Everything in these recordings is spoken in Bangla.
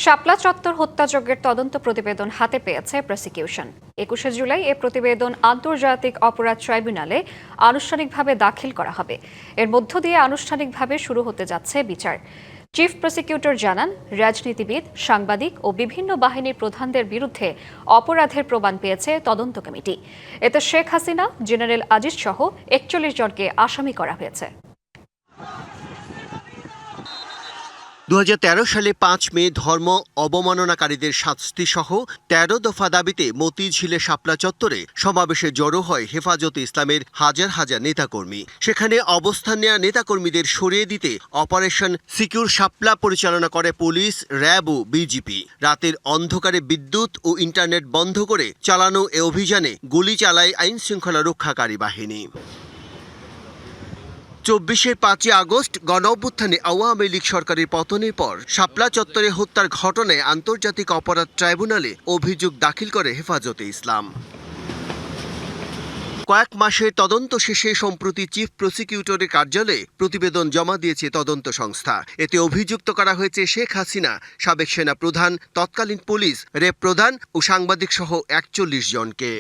শাপলা চত্বর হত্যাযজ্ঞের তদন্ত প্রতিবেদন হাতে পেয়েছে প্রসিকিউশন। ২১ জুলাই এ প্রতিবেদন আন্তর্জাতিক অপরাধ ট্রাইব্যুনালে আনুষ্ঠানিকভাবে দাখিল করা হবে। এর মধ্য দিয়ে আনুষ্ঠানিকভাবে শুরু হতে যাচ্ছে বিচার। চিফ প্রসিকিউটর জানান, রাজনীতিবিদ, সাংবাদিক ও বিভিন্ন বাহিনীর প্রধানদের বিরুদ্ধে অপরাধের প্রমাণ পেয়েছে তদন্ত কমিটি। এতে শেখ হাসিনা, জেনারেল আজিজ সহ ৪১ জনকে আসামি করা হয়েছে। ২০১৩ সালে ৫ মে ধর্ম অবমাননাকারীদের শাস্তিসহ ১৩ দফা দাবিতে মতিঝিলে শাপলা চত্বরে সমাবেশে জড়ো হয় হেফাজতে ইসলামের হাজার হাজার নেতাকর্মী। সেখানে অবস্থান নেওয়া নেতাকর্মীদের সরিয়ে দিতে অপারেশন সিকিউর শাপলা পরিচালনা করে পুলিশ, র্যাব ও বিজিপি। রাতের অন্ধকারে বিদ্যুৎ ও ইন্টারনেট বন্ধ করে চালানো এ অভিযানে গুলি চালায় আইনশৃঙ্খলা রক্ষাকারী বাহিনী। ২৪ ৫ই আগস্ট গণঅভ্যুত্থানে আওয়ামী লীগ সরকারের পতনের পর শাপলা চত্বরে হত্যার ঘটনায় আন্তর্জাতিক অপরাধ ট্রাইব্যুনালে অভিযোগ দাখিল করে হেফাজতে ইসলাম। কয়েক মাসের তদন্ত শেষে সম্প্রতি চিফ প্রসিকিউটরের কার্যালয়ে প্রতিবেদন জমা দিয়েছে তদন্ত সংস্থা। এতে অভিযুক্ত করা হয়েছে শেখ হাসিনা, সাবেক সেনা প্রধান, তৎকালীন পুলিশ, র্যাব প্রধান ও সাংবাদিক সহ ৪১ জনকে।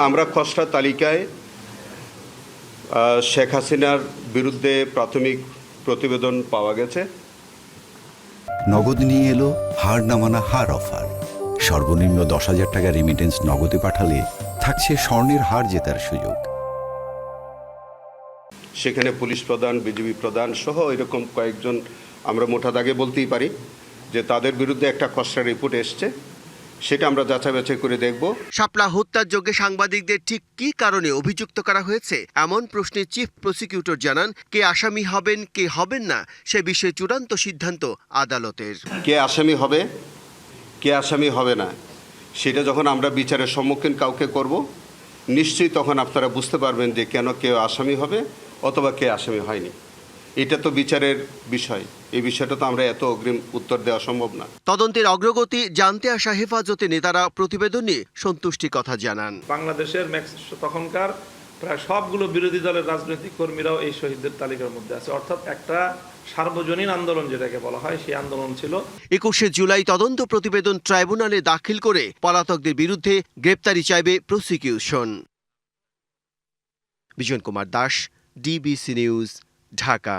আমরা খসড়া তালিকায় শেখ হাসিনার বিরুদ্ধে প্রাথমিক প্রতিবেদন পাওয়া গেছে। নগদ নিয়ে এলো হার না মানা হার অফার। সর্বনিম্ন ১০,০০০ টাকা রেমিটেন্স নগদে পাঠালে থাকছে স্বর্ণের হার জেতার সুযোগ। সেখানে পুলিশ প্রধান, বিজিবি প্রধান সহ এরকম কয়েকজন, আমরা মোটা দাগে বলতেই পারি যে তাদের বিরুদ্ধে একটা খসড়া রিপোর্ট এসছে, সেটা আমরা যাচাই বাছাই করে দেখব। শাপলা হত্যাযজ্ঞে সাংবাদিকদের ঠিক কী কারণে অভিযুক্ত করা হয়েছে এমন প্রশ্নে চিফ প্রসিকিউটর জানান, কে আসামি হবেন, কে হবেন না সে বিষয়ে চূড়ান্ত সিদ্ধান্ত আদালতের। কে আসামি হবে, কে আসামি হবে না, সেটা যখন আমরা বিচারের সম্মুখীন কাউকে করব, নিশ্চয়ই তখন আপনারা বুঝতে পারবেন যে কেন কেউ আসামি হবে অথবা কে আসামি হয়নি। এটা তো বিচারের বিষয়, এই বিষয়টা তো আমরা এত অগ্রিম উত্তর দেওয়া সম্ভব না। তদন্তের অগ্রগতি জানতে আসা হেফাজতে নেতারা প্রতিবেদন নিয়ে সন্তুষ্টি কথা জানান। বাংলাদেশের তখনকার প্রায় সবগুলো বিরোধী দলের রাজনৈতিক কর্মীরাও এই শহীদদের তালিকার মধ্যে আছে, অর্থাৎ একটা সার্বজনীন আন্দোলন যেটাকে বলা হয়, সেই আন্দোলন ছিল। ২১ জুলাই তদন্ত প্রতিবেদন ট্রাইব্যুনালে দাখিল করে পলাতকদের বিরুদ্ধে গ্রেপ্তারি চাইবে prosecution. Bijan Kumar Das, DBC news, Dhaka.